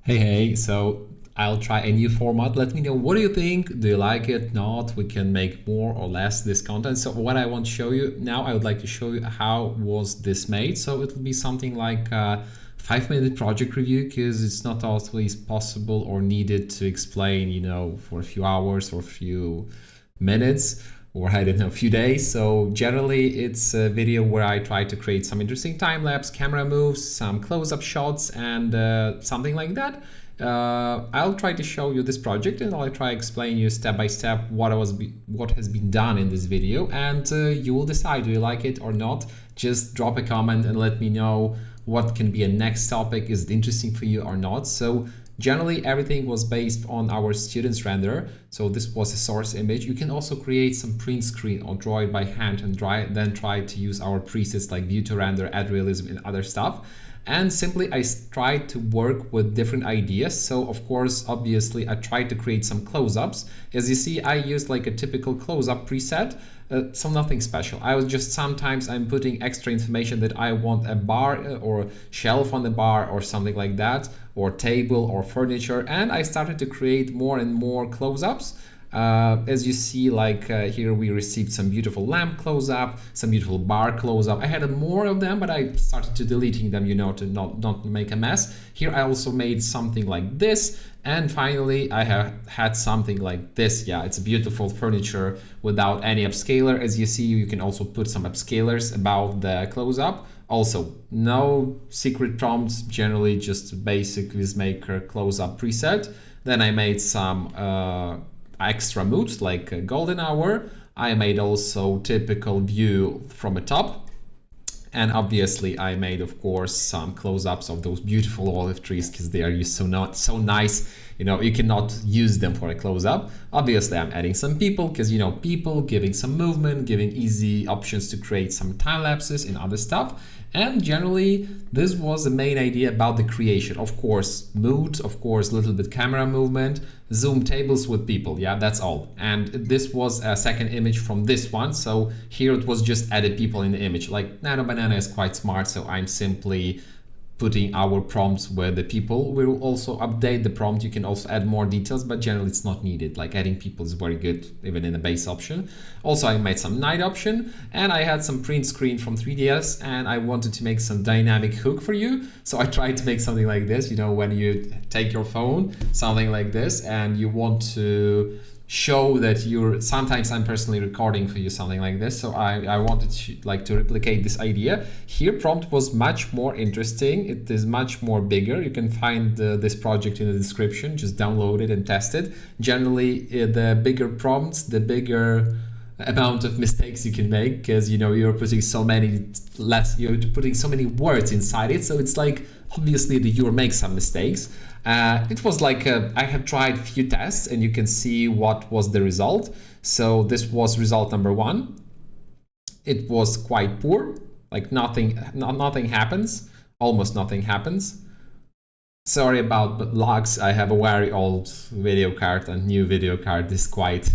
Hey, so I'll try a new format. Let me know, what do you think? Do you like it? Not? We can make more or less this content. So what I want to show you now, I would like to show you how was this made. So it will be something like a 5-minute project review, because it's not always possible or needed to explain, for a few hours or a few minutes, or I don't know, a few days. So generally it's a video where I try to create some interesting time-lapse camera moves, some close-up shots, and something like that. I'll try to show you this project, and I'll try to explain you step by step what has been done in this video, and you will decide, do you like it or not. Just drop a comment and let me know what can be a next topic. Is it interesting for you or not? So generally, everything was based on our students' render. So this was a source image. You can also create some print screen or draw it by hand and then try to use our presets like view to render, add realism, and other stuff. And simply, I tried to work with different ideas. So of course, obviously, I tried to create some close-ups. As you see, I used like a typical close-up preset. So nothing special. I was just, sometimes I'm putting extra information that I want a bar or shelf on the bar or something like that, or table or furniture, and I started to create more and more close-ups. As you see, like here we received some beautiful lamp close-up, some beautiful bar close-up. I had more of them, but I started to deleting them, to not make a mess. Here I also made something like this, and finally I have had something like this. Yeah, it's a beautiful furniture without any upscaler. As you see, you can also put some upscalers above the close-up. Also, no secret prompts, generally just basic VizMaker close-up preset. Then I made some extra moods like a golden hour. I made also typical view from the top. And obviously I made, of course, some close-ups of those beautiful olive trees, because they are so nice. You cannot use them for a close-up. Obviously, I'm adding some people, because people, giving some movement, giving easy options to create some time lapses and other stuff. And generally, this was the main idea about the creation. Of course, mood, of course, a little bit camera movement, zoom tables with people. Yeah, that's all. And this was a second image from this one. So here it was just added people in the image. Like Nano Banana is quite smart, so I'm simply putting our prompts with the people. We will also update the prompt. You can also add more details, but generally it's not needed. Like adding people is very good, even in the base option. Also, I made some night option, and I had some print screen from 3ds, and I wanted to make some dynamic hook for you. So I tried to make something like this, when you take your phone, something like this, and you want to show that sometimes I'm personally recording for you something like this. So I wanted to replicate this idea. Here prompt was much more interesting. It is much more bigger. You can find this project in the description. Just download it and test it. Generally, the bigger prompts, the bigger amount of mistakes you can make, because you're putting so many words inside it. So it's like, obviously that you will make some mistakes. It was like I have tried a few tests, and you can see what was the result. So this was result number 1. It was quite poor, like nothing happens, almost nothing happens. Sorry about lags. I have a very old video card, and new video card is quite,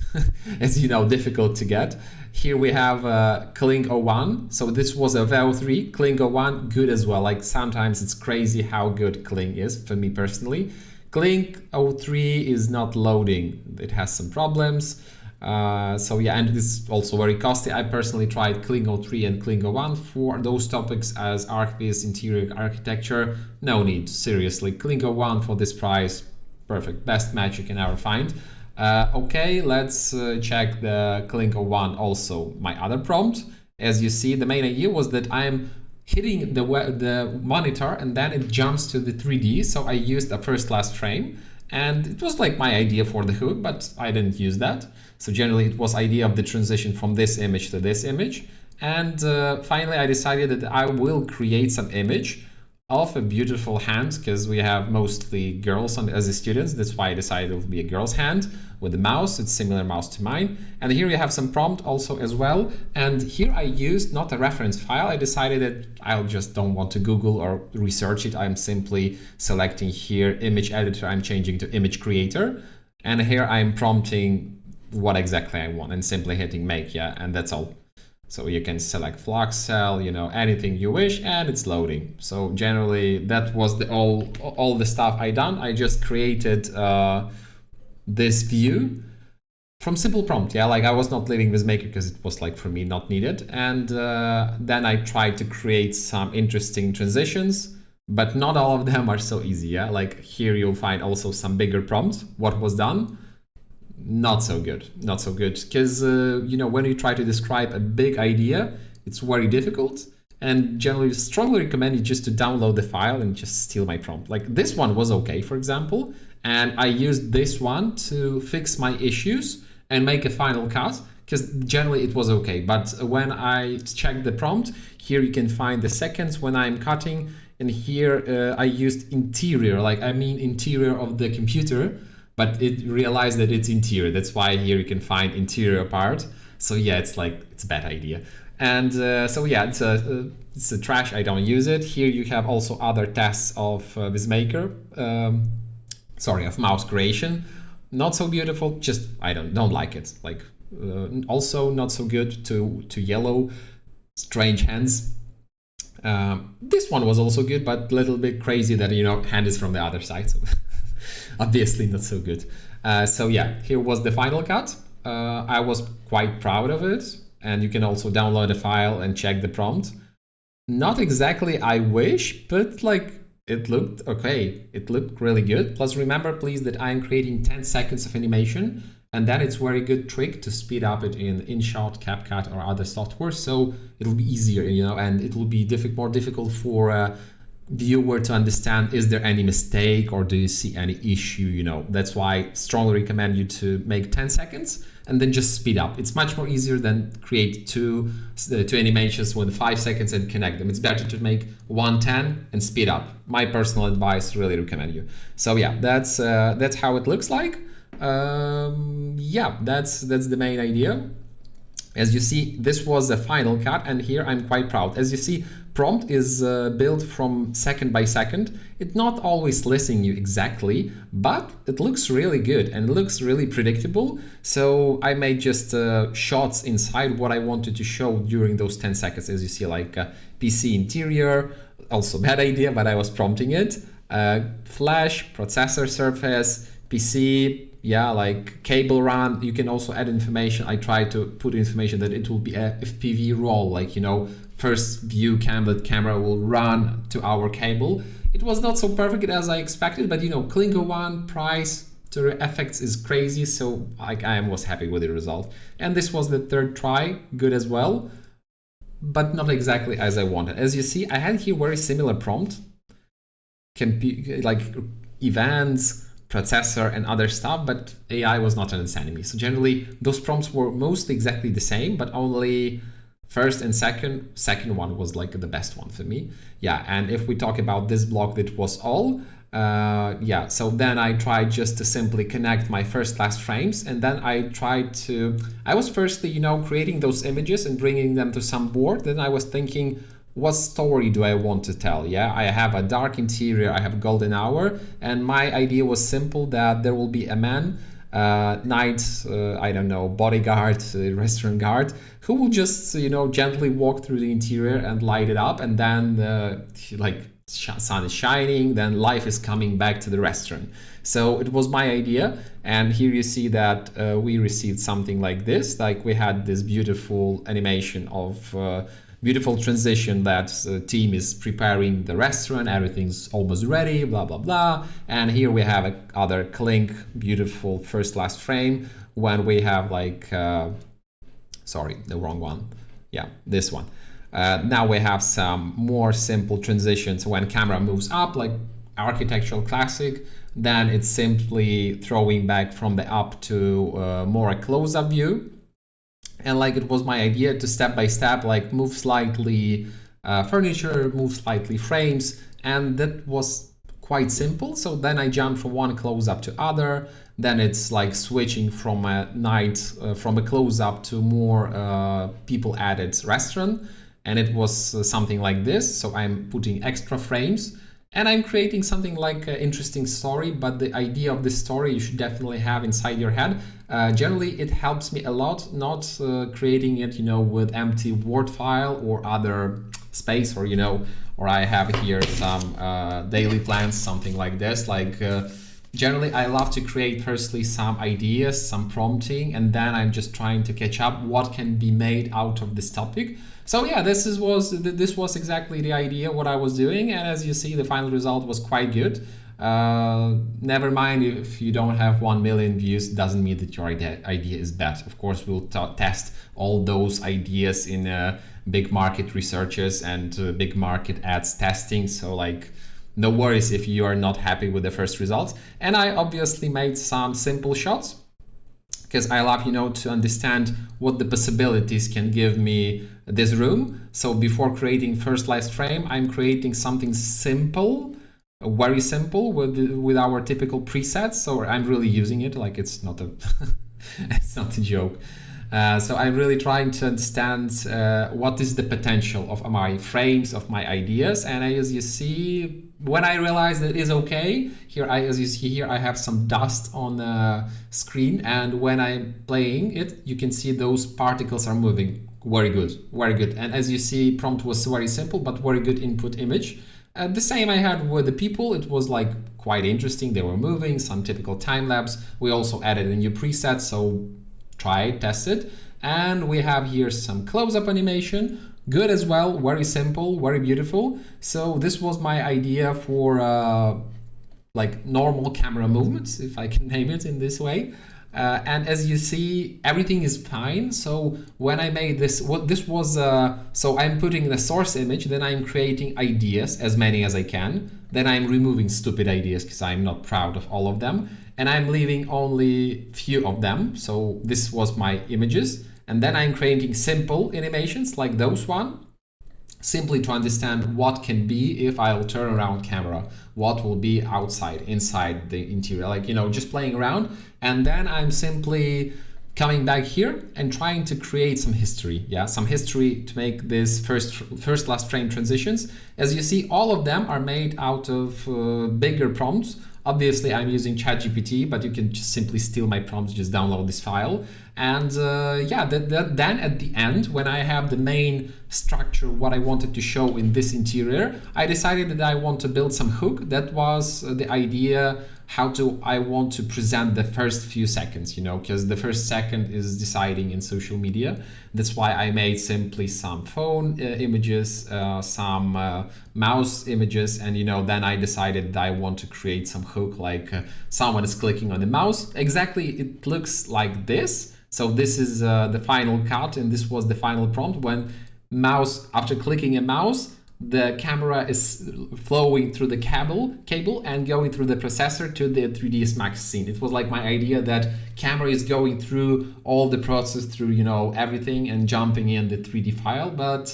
as you know, difficult to get. Here we have Kling 01. So this was a VO3. Kling 01, good as well. Like sometimes it's crazy how good Kling is for me personally. Kling 03 is not loading. It has some problems. So yeah, and it's also very costly. I personally tried Kling 03 and Kling 01 for those topics as ArchViz interior architecture. No need, seriously. Kling 01 for this price, perfect, best match you can ever find. Okay, let's check the Kling 01 also, my other prompt. As you see, the main idea was that I'm hitting the monitor, and then it jumps to the 3D. So I used a first last frame, and it was like my idea for the hook, but I didn't use that. So generally it was idea of the transition from this image to this image. And finally I decided that I will create some image of a beautiful hand, because we have mostly girls as the students. That's why I decided it will be a girl's hand with a mouse. It's similar mouse to mine. And here you have some prompt also as well. And here I used not a reference file. I decided that I just don't want to Google or research it. I'm simply selecting here image editor. I'm changing to image creator. And here I'm prompting what exactly I want and simply hitting make, yeah, and that's all. So you can select flux cell, you know, anything you wish, and it's loading. So generally that was the all the stuff I done. I just created this view from simple prompt. Yeah, like I was not leaving VizMaker because it was like for me not needed. And then I tried to create some interesting transitions, but not all of them are so easy. Yeah, like here you'll find also some bigger prompts. What was done? Not so good, not so good. Because, you know, when you try to describe a big idea, it's very difficult. And generally strongly recommend you just to download the file and just steal my prompt. Like this one was okay, for example. And I used this one to fix my issues and make a final cut, because generally it was okay. But when I checked the prompt, here you can find the seconds when I'm cutting. And here I used interior, like I mean interior of the computer, but it realized that it's interior. That's why here you can find interior part. So yeah, it's like, it's a bad idea. And so yeah, it's a trash, I don't use it. Here you have also other tests of VizMaker, of mouse creation. Not so beautiful, just I don't like it. Like also not so good to yellow, strange hands. This one was also good, but a little bit crazy that, you know, hand is from the other side. So obviously not so good. So yeah, here was the final cut. I was quite proud of it. And you can also download the file and check the prompt. Not exactly I wish, but like it looked okay. It looked really good. Plus remember please that I'm creating 10 seconds of animation, and then it's very good trick to speed up it in InShot, CapCut or other software. So it'll be easier, you know, and it will be more difficult for a viewer to understand, is there any mistake or do you see any issue, you know. That's why I strongly recommend you to make 10 seconds and then just speed up. It's much more easier than create two animations with 5 seconds and connect them. It's better to make 1:10 and speed up. My personal advice, really recommend you. So yeah, that's how it looks like. Yeah, that's the main idea. As you see, this was the final cut, and here I'm quite proud. As you see, prompt is built from second by second. It's not always listening you exactly, but it looks really good and it looks really predictable. So I made just shots inside what I wanted to show during those 10 seconds. As you see, like PC interior, also bad idea, but I was prompting it. Flash, processor surface, PC, yeah, like cable run. You can also add information. I try to put information that it will be a FPV roll, like, you know, first view camera will run to our cable. It was not so perfect as I expected, but you know, Klingo one price to effects is crazy, so I was happy with the result. And this was the third try, good as well, but not exactly as I wanted. As you see, I had here very similar prompt, can be like events, processor and other stuff, but AI was not understanding me. So generally those prompts were mostly exactly the same, but only first and second one was like the best one for me. Yeah, and if we talk about this block, that was all. Yeah, so then I tried just to simply connect my first last frames, and then I was firstly, you know, creating those images and bringing them to some board. Then I was thinking, what story do I want to tell? Yeah, I have a dark interior, I have golden hour, and my idea was simple, that there will be a man, night, I don't know, bodyguard, restaurant guard, who will just, you know, gently walk through the interior and light it up, and then like sun is shining, then life is coming back to the restaurant. So it was my idea, and here you see that we received something like this. Like we had this beautiful animation of beautiful transition that team is preparing the restaurant, everything's almost ready, blah blah blah. And here we have other Clink, beautiful first last frame, when we have like sorry, the wrong one, yeah, this one. Now we have some more simple transitions when camera moves up, like architectural classic, then it's simply throwing back from the up to more a close-up view. And like it was my idea to step by step, like move slightly furniture, move slightly frames, and that was quite simple. So then I jumped from one close-up to other, then it's like switching from a night, from a close-up to more people added restaurant, and it was something like this. So I'm putting extra frames, And I'm creating something like an interesting story, but the idea of the story you should definitely have inside your head. Generally, it helps me a lot, not creating it, with empty Word file or other space, or, or I have here some daily plans, something like this. Generally, I love to create firstly some ideas, some prompting, and then I'm just trying to catch up what can be made out of this topic. So yeah, this was exactly the idea, what I was doing, and as you see, the final result was quite good. Never mind if you don't have 1 million views, doesn't mean that your idea is bad. Of course, we'll test all those ideas in big market researches and big market ads testing. So no worries if you are not happy with the first results. And I obviously made some simple shots because I love, to understand what the possibilities can give me this room. So before creating first last frame, I'm creating something simple, very simple with our typical presets. So I'm really using it like it's not a it's not a joke. So I'm really trying to understand what is the potential of my frames, of my ideas. And as you see, when I realize that it is okay, as you see here, I have some dust on the screen. And when I'm playing it, you can see those particles are moving. Very good, very good. And as you see, prompt was very simple, but very good input image. The same I had with the people. It was quite interesting. They were moving, some typical time lapse. We also added a new preset, so try it, test it. And we have here some close-up animation. Good as well, very simple, very beautiful. So this was my idea for normal camera movements, if I can name it in this way. And as you see, everything is fine. So when I made this, so I'm putting the source image, then I'm creating ideas, as many as I can. Then I'm removing stupid ideas because I'm not proud of all of them. And I'm leaving only few of them. So this was my images. And then I'm creating simple animations like those one, simply to understand what can be if I'll turn around camera, what will be outside, inside the interior, just playing around. And then I'm simply coming back here and trying to create some history, some history to make this first last frame transitions. As you see, all of them are made out of bigger prompts. Obviously, I'm using ChatGPT, but you can just simply steal my prompts, just download this file. And then at the end, when I have the main structure, what I wanted to show in this interior, I decided that I want to build some hook. That was the idea, I want to present the first few seconds, because the first second is deciding in social media. That's why I made simply some phone images, some mouse images, and then I decided that I want to create some hook, someone is clicking on the mouse. Exactly, it looks like this. So this is the final cut, and this was the final prompt. When after clicking a mouse, the camera is flowing through the cable and going through the processor to the 3ds Max scene. It was my idea that camera is going through all the process, through everything, and jumping in the 3D file. But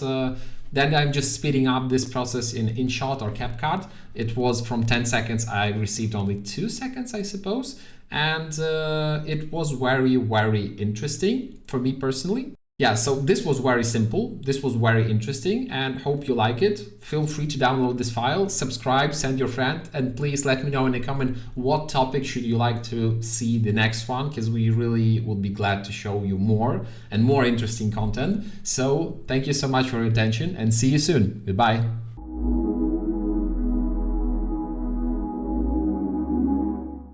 then I'm just speeding up this process in InShot or CapCut. It was from 10 seconds, I received only 2 seconds, I suppose. And it was very, very interesting for me personally. Yeah, so this was very simple. This was very interesting, and hope you like it. Feel free to download this file, subscribe, send your friend, and please let me know in a comment what topic should you like to see the next one, because we really would be glad to show you more and more interesting content. So thank you so much for your attention, and see you soon. Goodbye.